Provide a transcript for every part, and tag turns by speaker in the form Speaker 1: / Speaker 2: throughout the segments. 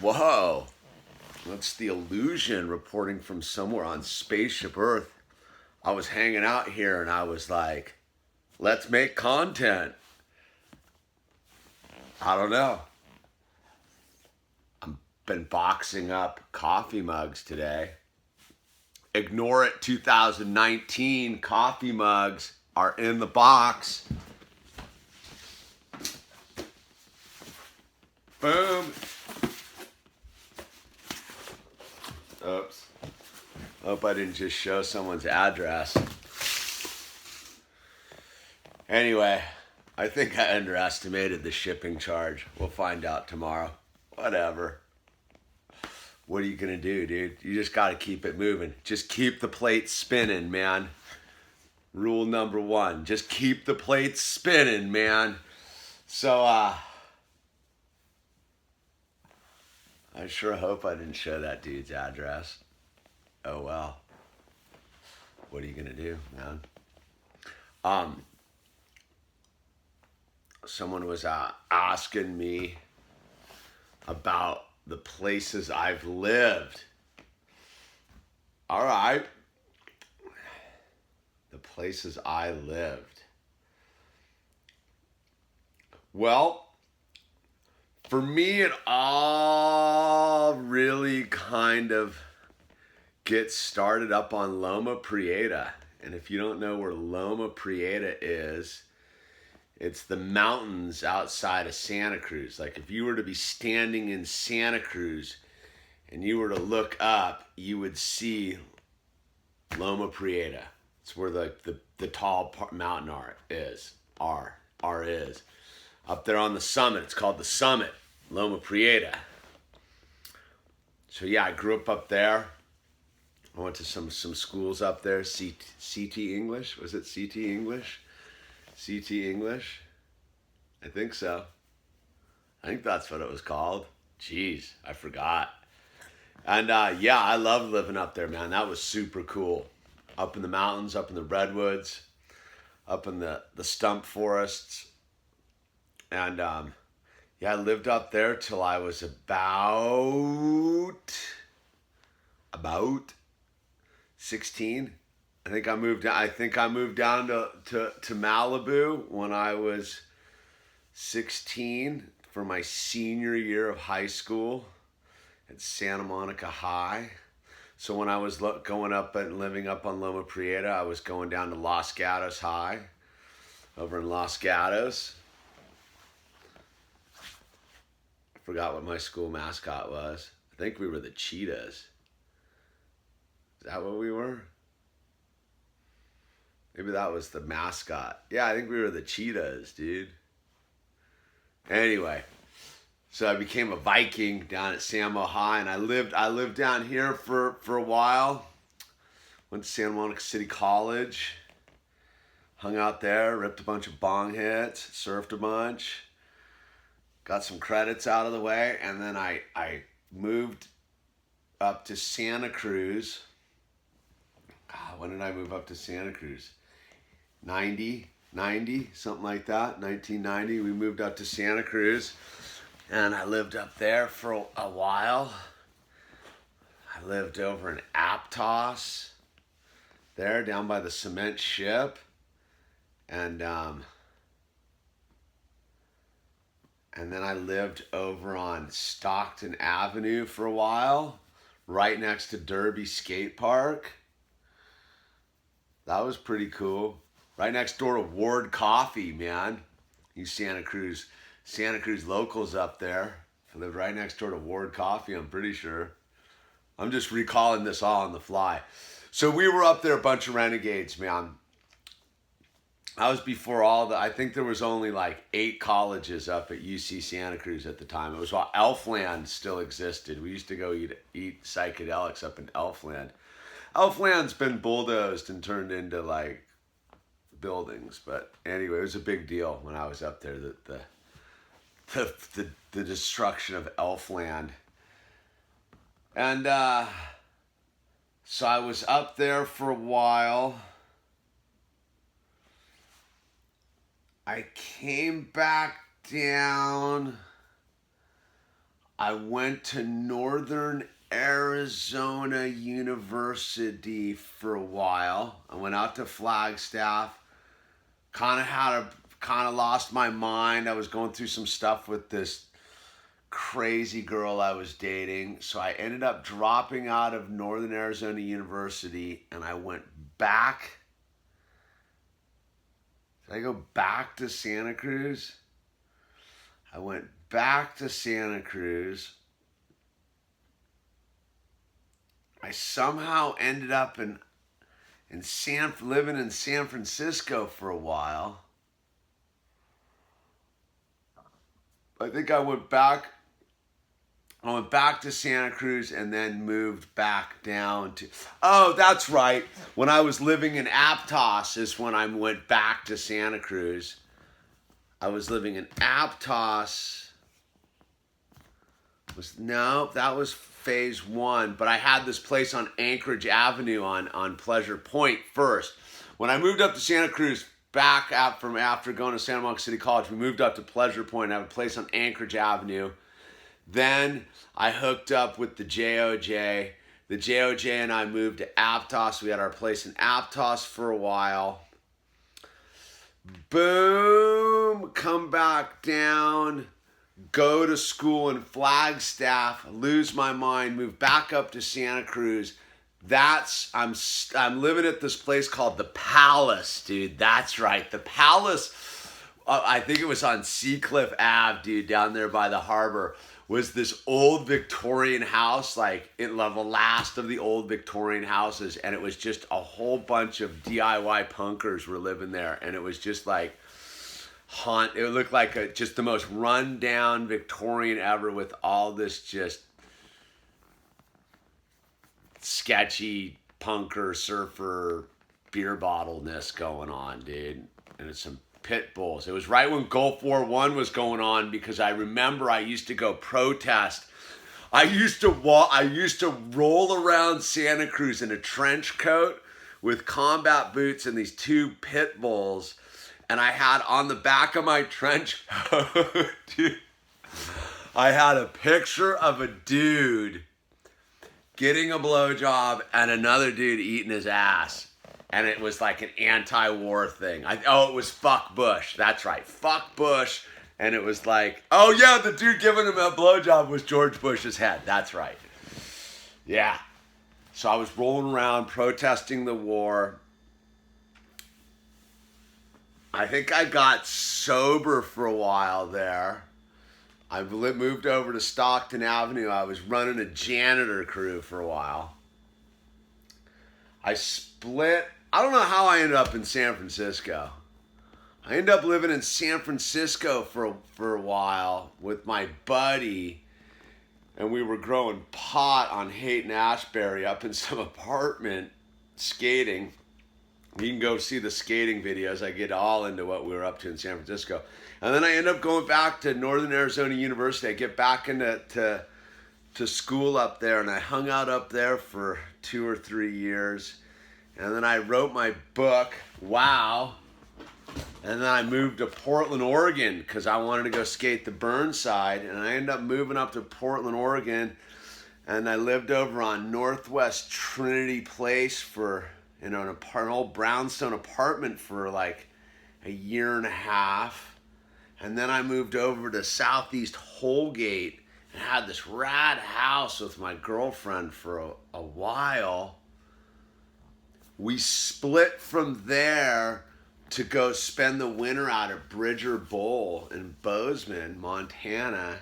Speaker 1: Whoa, that's the Yewllusion reporting from somewhere on Spaceship Earth. I was hanging out here and I was like, let's make content. I don't know. I've been boxing up coffee mugs today. Ignore it 2019 coffee mugs are in the box. Boom. Oops. Hope I didn't just show someone's address. Anyway, I think I underestimated the shipping charge. We'll find out tomorrow. Whatever. What are you gonna do, dude? You just gotta keep it moving. Just keep the plates spinning, man. Rule number one, just keep the plates spinning, man. So, I sure hope I didn't show that dude's address. Oh well. What are you gonna do, man? Someone was asking me about the places I've lived. All right. The places I lived. Well, for me, it all really kind of gets started up on Loma Prieta. And if you don't know where Loma Prieta is, it's the mountains outside of Santa Cruz. Like if you were to be standing in Santa Cruz and you were to look up, you would see Loma Prieta. It's where the tall mountain is. Up there on the summit. It's called the summit, Loma Prieta. So yeah, I grew up there. I went to some schools up there. CT English? Was it CT English? CT English? I think so. I think that's what it was called. Jeez, I forgot. And yeah, I love living up there, man. That was super cool. Up in the mountains, up in the redwoods, up in the stump forests. And yeah, I lived up there till I was about 16. I think I moved down to Malibu when I was 16 for my senior year of high school at Santa Monica High. So when I was going up and living up on Loma Prieta, I was going down to Los Gatos High over in Los Gatos. I forgot what my school mascot was. I think we were the Cheetahs. Is that what we were? Maybe that was the mascot. Yeah, I think we were the Cheetahs, dude. Anyway, so I became a Viking down at Samo High, and I lived down here for a while. Went to Santa Monica City College. Hung out there, ripped a bunch of bong hits, surfed a bunch. Got some credits out of the way, and then I moved up to Santa Cruz. When did I move up to Santa Cruz? 90, something like that. 1990, we moved up to Santa Cruz, and I lived up there for a while. I lived over in Aptos, there down by the cement ship, and then I lived over on Stockton Avenue for a while, right next to Derby Skate Park. That was pretty cool. Right next door to Ward Coffee, man. You Santa Cruz locals up there. I lived right next door to Ward Coffee, I'm pretty sure. I'm just recalling this all on the fly. So we were up there, a bunch of renegades, man. I was before I think there was only like 8 colleges up at UC Santa Cruz at the time. It was while Elfland still existed. We used to go eat psychedelics up in Elfland. Elfland's been bulldozed and turned into like buildings, but anyway, it was a big deal when I was up there. The destruction of Elfland, and so I was up there for a while. I came back down. I went to Northern Arizona University for a while. I went out to Flagstaff. Kind of lost my mind. I was going through some stuff with this crazy girl I was dating. So I ended up dropping out of Northern Arizona University and I went back. Did I go back to Santa Cruz? I went back to Santa Cruz. I somehow ended up living in San Francisco for a while. I think I went back to Santa Cruz and then moved back down to, oh, that's right. When I was living in Aptos is when I went back to Santa Cruz. I was living in Aptos. That was phase one, but I had this place on Anchorage Avenue on Pleasure Point first. When I moved up to Santa Cruz, after going to Santa Monica City College, we moved up to Pleasure Point. I have a place on Anchorage Avenue. Then I hooked up with the JOJ. The JOJ and I moved to Aptos. We had our place in Aptos for a while. Boom, come back down, go to school in Flagstaff, lose my mind, move back up to Santa Cruz. I'm living at this place called the Palace, dude. That's right, the Palace. I think it was on Seacliff Ave, dude, down there by the harbor. Was this old Victorian house, like the last of the old Victorian houses, and it was just a whole bunch of DIY punkers were living there, and it was just like it looked like just the most run-down Victorian ever, with all this just sketchy punker, surfer, beer bottle-ness going on, dude. And it's some pit bulls. It was right when Gulf War I was going on, because I remember I used to go protest. I used to roll around Santa Cruz in a trench coat with combat boots and these two pit bulls. And I had on the back of my trench coat, dude, I had a picture of a dude getting a blowjob and another dude eating his ass. And it was like an anti-war thing. It was fuck Bush. That's right, fuck Bush. And it was like, oh yeah, the dude giving him a blowjob was George Bush's head. That's right. Yeah. So I was rolling around protesting the war. I think I got sober for a while there. I moved over to Stockton Avenue. I was running a janitor crew for a while. I split. I don't know how I ended up in San Francisco. I ended up living in San Francisco for a while with my buddy, and we were growing pot on Haight and Ashbury up in some apartment skating. You can go see the skating videos. I get all into what we were up to in San Francisco. And then I end up going back to Northern Arizona University. I get back into school up there, and I hung out up there for 2 or 3 years. And then I wrote my book, Wow. And then I moved to Portland, Oregon, because I wanted to go skate the Burnside. And I ended up moving up to Portland, Oregon. And I lived over on Northwest Trinity Place in an old brownstone apartment for like a year and a half. And then I moved over to Southeast Holgate and had this rad house with my girlfriend for a while. We split from there to go spend the winter out at Bridger Bowl in Bozeman, Montana.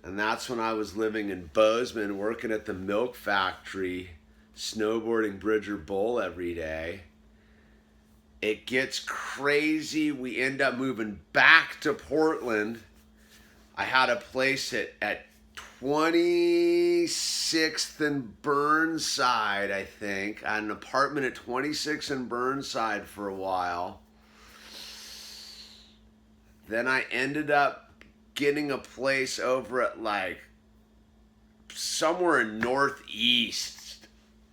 Speaker 1: And that's when I was living in Bozeman, working at the milk factory, snowboarding Bridger Bowl every day. It gets crazy. We end up moving back to Portland. I had a place at 26th and Burnside, I think. I had an apartment at 26th and Burnside for a while. Then I ended up getting a place over at like somewhere in Northeast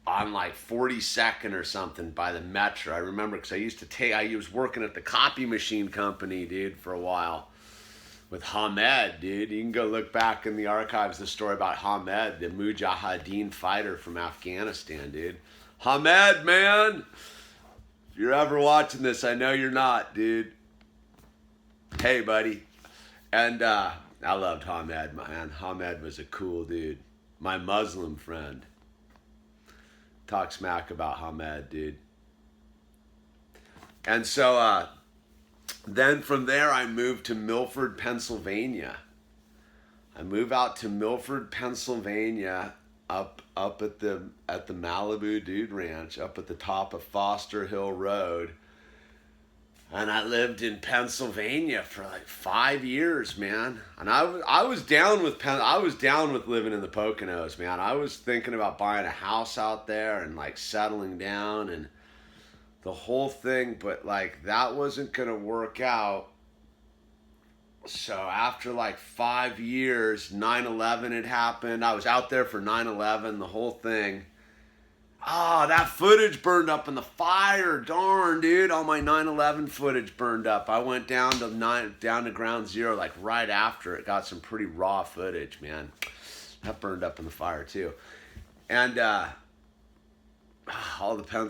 Speaker 1: on like 42nd or something by the Metro. I remember because I was working at the copy machine company, dude, for a while. with Hamed, dude. You can go look back in the archives, the story about Hamed, the Mujahideen fighter from Afghanistan, dude. Hamed, man, if you're ever watching this, I know you're not, dude. Hey, buddy. And I loved Hamed, man. Hamed was a cool dude. My Muslim friend. Talk smack about Hamed, dude. And so then from there I moved to Milford, Pennsylvania. I moved out to Milford, Pennsylvania, up at the Malibu Dude Ranch, up at the top of Foster Hill Road. And I lived in Pennsylvania for like 5 years, man. And I was down with living in the Poconos, man. I was thinking about buying a house out there and like settling down and the whole thing, but like that wasn't gonna work out. So after like 5 years, 9/11 had happened. I was out there for 9/11, the whole thing. Ah, that footage burned up in the fire. Darn, dude. All my 9/11 footage burned up. I went down to ground zero like right after it. Got some pretty raw footage, man. That burned up in the fire too. And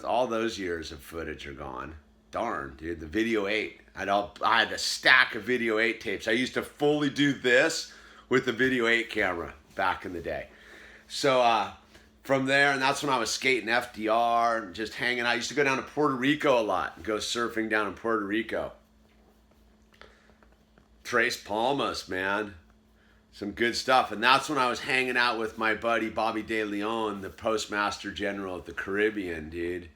Speaker 1: all those years of footage are gone. Darn, dude. The video 8. I had a stack of video 8 tapes. I used to fully do this with the video 8 camera back in the day. So from there, and that's when I was skating FDR and just hanging out. I used to go down to Puerto Rico a lot and go surfing down in Puerto Rico. Tres Palmas, man. Some good stuff. And that's when I was hanging out with my buddy Bobby De Leon, the Postmaster General of the Caribbean, dude.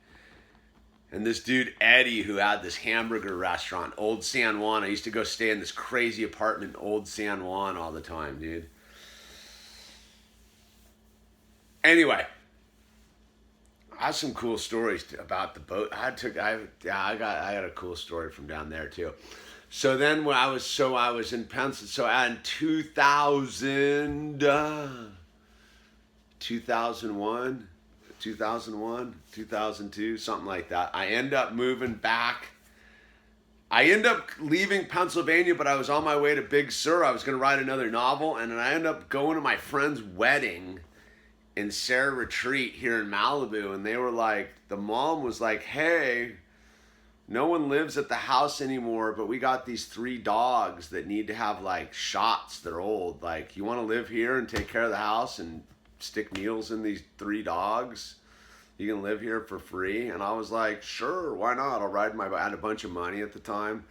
Speaker 1: And this dude, Eddie, who had this hamburger restaurant, Old San Juan. I used to go stay in this crazy apartment in Old San Juan all the time, dude. Anyway, I have some cool stories about the boat. I had a cool story from down there too. So then when I was in Pennsylvania, so in 2001, 2002, something like that. I end up moving back. I end up leaving Pennsylvania, but I was on my way to Big Sur. I was going to write another novel, and then I end up going to my friend's wedding in Sarah Retreat here in Malibu, and they were like, the mom was like, hey, no one lives at the house anymore, but we got these 3 dogs that need to have like shots. They're old. Like, you want to live here and take care of the house and stick needles in these 3 dogs? You can live here for free. And I was like, sure, why not? I'll ride my bike. I had a bunch of money at the time.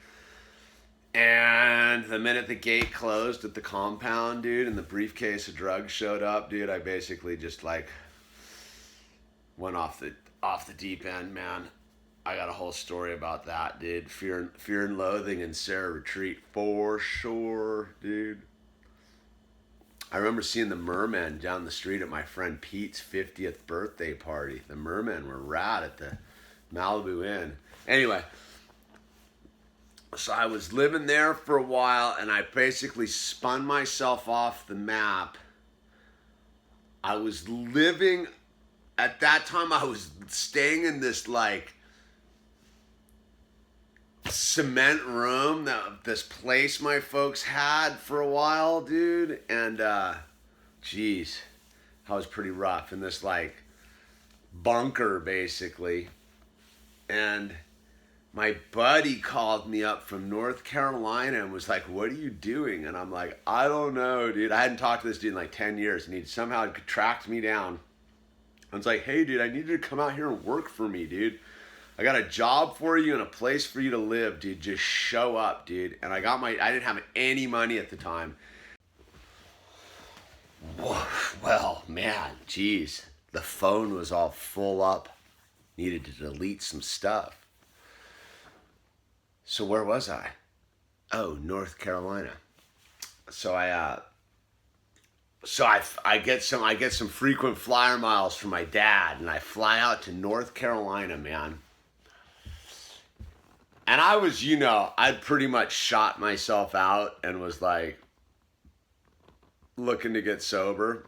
Speaker 1: And the minute the gate closed at the compound, dude, and the briefcase of drugs showed up, dude, I basically just like went off the deep end, man. I got a whole story about that, dude. Fear and Loathing in Sarah Retreat for sure, dude. I remember seeing the Mermen down the street at my friend Pete's 50th birthday party. The Mermen were rad at the Malibu Inn. Anyway, so I was living there for a while, and I basically spun myself off the map. I was living, at that time I was staying in this like cement room, this place my folks had for a while, dude. And geez, I was pretty rough in this like bunker basically. And my buddy called me up from North Carolina and was like, what are you doing? And I'm like, I don't know, dude. I hadn't talked to this dude in like 10 years, and he somehow tracked me down. I was like, hey, dude, I need you to come out here and work for me, dude. I got a job for you and a place for you to live, dude. Just show up, dude. And I didn't have any money at the time. Well, man, geez. The phone was all full up. Needed to delete some stuff. So where was I? Oh, North Carolina. So I get some frequent flyer miles from my dad, and I fly out to North Carolina, man. And I was, I'd pretty much shot myself out and was like looking to get sober.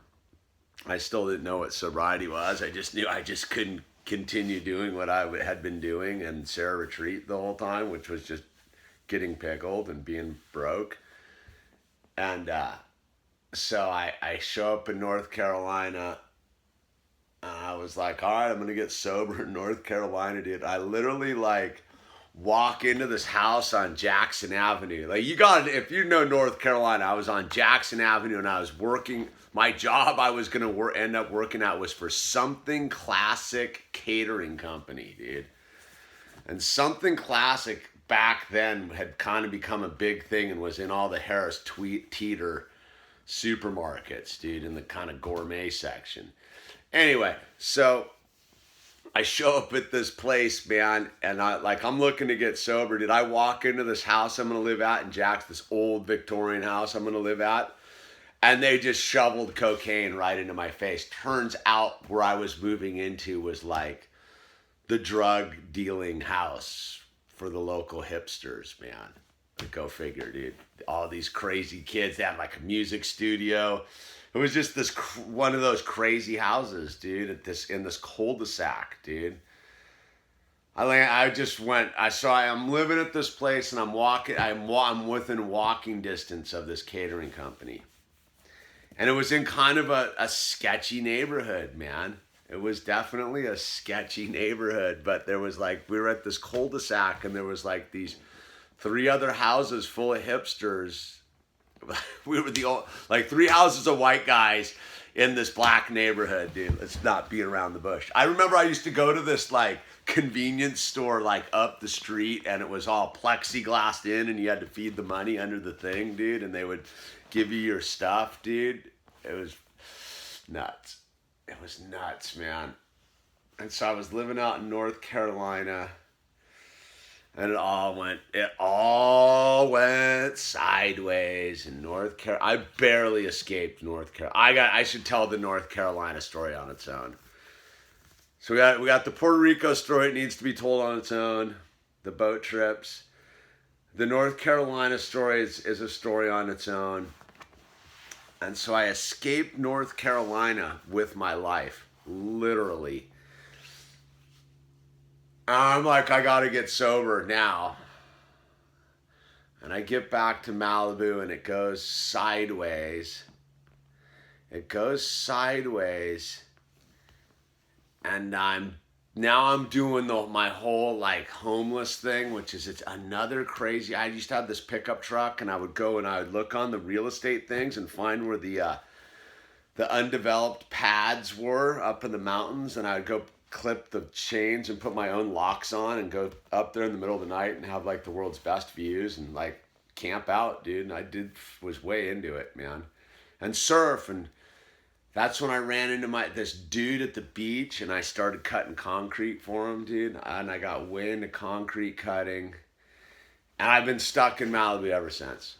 Speaker 1: I still didn't know what sobriety was. I just knew I just couldn't continue doing what I had been doing in Sarah Retreat the whole time, which was just getting pickled and being broke. And so I show up in North Carolina. And I was like, all right, I'm going to get sober in North Carolina, dude. I literally like walk into this house on Jackson Avenue. Like you got, if you know North Carolina, I was on Jackson Avenue and I was working. My job I was going to end up working at was for Something Classic Catering Company, dude. And Something Classic back then had kind of become a big thing and was in all the Harris Teeter supermarkets, dude, in the kind of gourmet section. Anyway, so I show up at this place, man, and I'm looking to get sober. Did I walk into this house I'm going to live at in Jack's, this old Victorian house I'm going to live at? And they just shoveled cocaine right into my face. Turns out where I was moving into was like the drug dealing house for the local hipsters, man. Go figure, dude. All these crazy kids. They had like a music studio. It was just this one of those crazy houses, dude. In this cul-de-sac, dude. I'm living at this place, and I'm walking. I'm within walking distance of this catering company, and it was in kind of a sketchy neighborhood, man. It was definitely a sketchy neighborhood, but there was like, we were at this cul-de-sac, and there was like these 3 other houses full of hipsters. We were like 3 houses of white guys in this black neighborhood, dude. Let's not beat around the bush. I remember I used to go to this like convenience store like up the street, and it was all plexiglassed in, and you had to feed the money under the thing, dude, and they would give you your stuff, dude. It was nuts. It was nuts, man. And so I was living out in North Carolina, and it all went sideways in North Carolina. I barely escaped North Carolina. I should tell the North Carolina story on its own. So we got the Puerto Rico story. It needs to be told on its own. The boat trips. The North Carolina story is a story on its own. And so I escaped North Carolina with my life, literally. I'm like, I gotta get sober now. And I get back to Malibu, and it goes sideways. It goes sideways. And I'm doing my whole like homeless thing, which is it's another crazy. I used to have this pickup truck, and I would go and I would look on the real estate things and find where the undeveloped pads were up in the mountains, and I would go clip the chains and put my own locks on and go up there in the middle of the night and have like the world's best views and like camp out, dude. And was way into it, man, and surf. And that's when I ran into this dude at the beach, and I started cutting concrete for him, dude. And I got way into concrete cutting, and I've been stuck in Malibu ever since.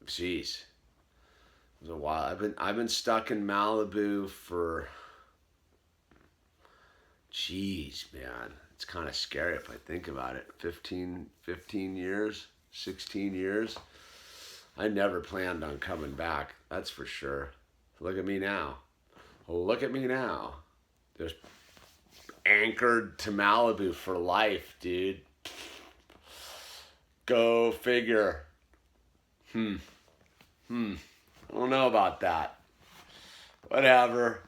Speaker 1: Jeez, it was a while. I've been stuck in Malibu for, jeez, man. It's kind of scary if I think about it. 15 years, 16 years. I never planned on coming back. That's for sure. Look at me now. Look at me now. Just anchored to Malibu for life, dude. Go figure. I don't know about that. Whatever.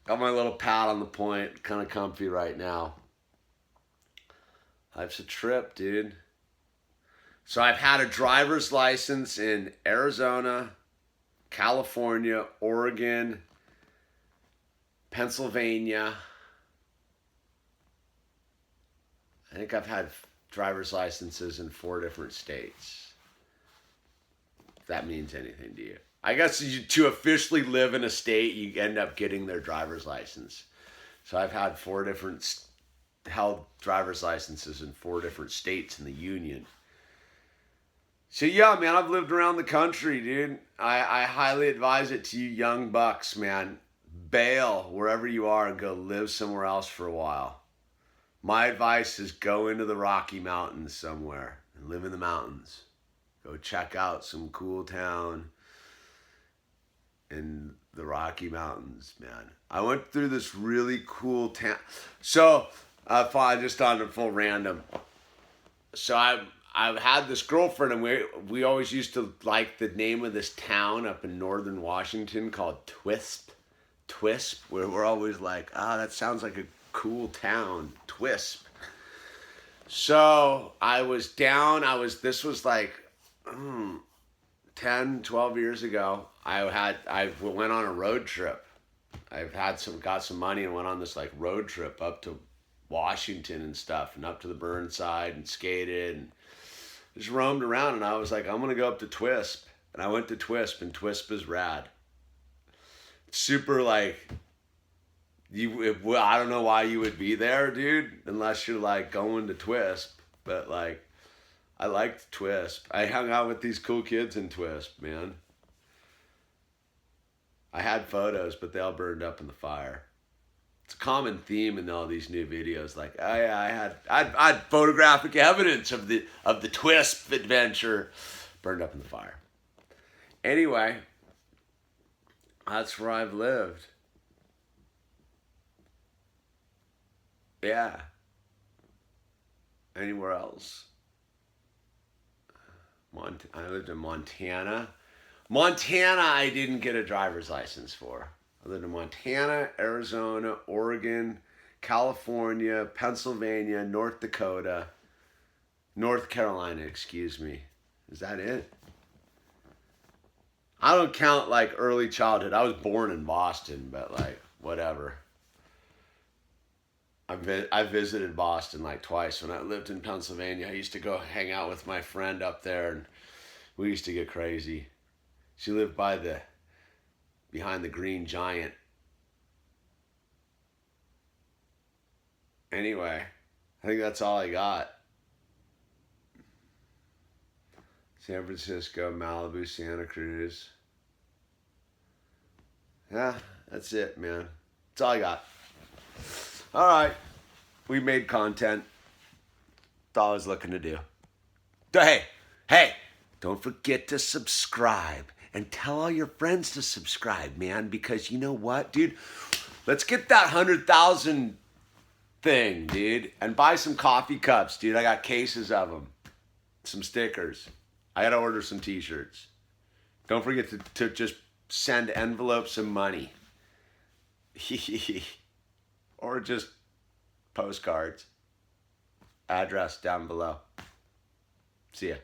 Speaker 1: Got my little pad on the point. Kind of comfy right now. Life's a trip, dude. So I've had a driver's license in Arizona, California, Oregon, Pennsylvania. I think I've had driver's licenses in 4 different states. If that means anything to you. I guess to officially live in a state, you end up getting their driver's license. So I've had 4 different held driver's licenses in 4 different states in the union. So yeah, man, I've lived around the country, dude. I highly advise it to you young bucks, man. Bail wherever you are and go live somewhere else for a while. My advice is go into the Rocky Mountains somewhere and live in the mountains. Go check out some cool town in the Rocky Mountains, man. I went through this really cool town. So, just on a full random. So I had this girlfriend, and we always used to like the name of this town up in northern Washington called Twisp, where we're always like, that sounds like a cool town, Twisp. So I was down, this was like 10, 12 years ago. I went on a road trip. Got some money and went on this like road trip up to Washington and stuff, and up to the Burnside, and skated and just roamed around. And I was like, I'm gonna go up to Twisp, and I went to Twisp, and Twisp is rad. Super like, I don't know why you would be there, dude, unless you're like going to Twisp. But like, I liked Twisp. I hung out with these cool kids in Twisp, man. I had photos, but they all burned up in the fire. It's a common theme in all these new videos. Like, oh yeah, I had photographic evidence of the Twisp adventure, burned up in the fire. Anyway, that's where I've lived. Yeah. Anywhere else? I lived in Montana. Montana, I didn't get a driver's license for. I lived in Montana, Arizona, Oregon, California, Pennsylvania, North Dakota, North Carolina, excuse me. Is that it? I don't count like early childhood. I was born in Boston, but like, whatever. I visited Boston like twice. When I lived in Pennsylvania, I used to go hang out with my friend up there, and we used to get crazy. She lived behind the Green Giant. Anyway, I think that's all I got. San Francisco, Malibu, Santa Cruz. Yeah, that's it, man. That's all I got. All right. We made content. That's all I was looking to do. Hey, don't forget to subscribe. And tell all your friends to subscribe, man, because you know what, dude? Let's get that 100,000 thing, dude, and buy some coffee cups, dude. I got cases of them. Some stickers. I got to order some t-shirts. Don't forget to just send envelopes of money. Or just postcards. Address down below. See ya.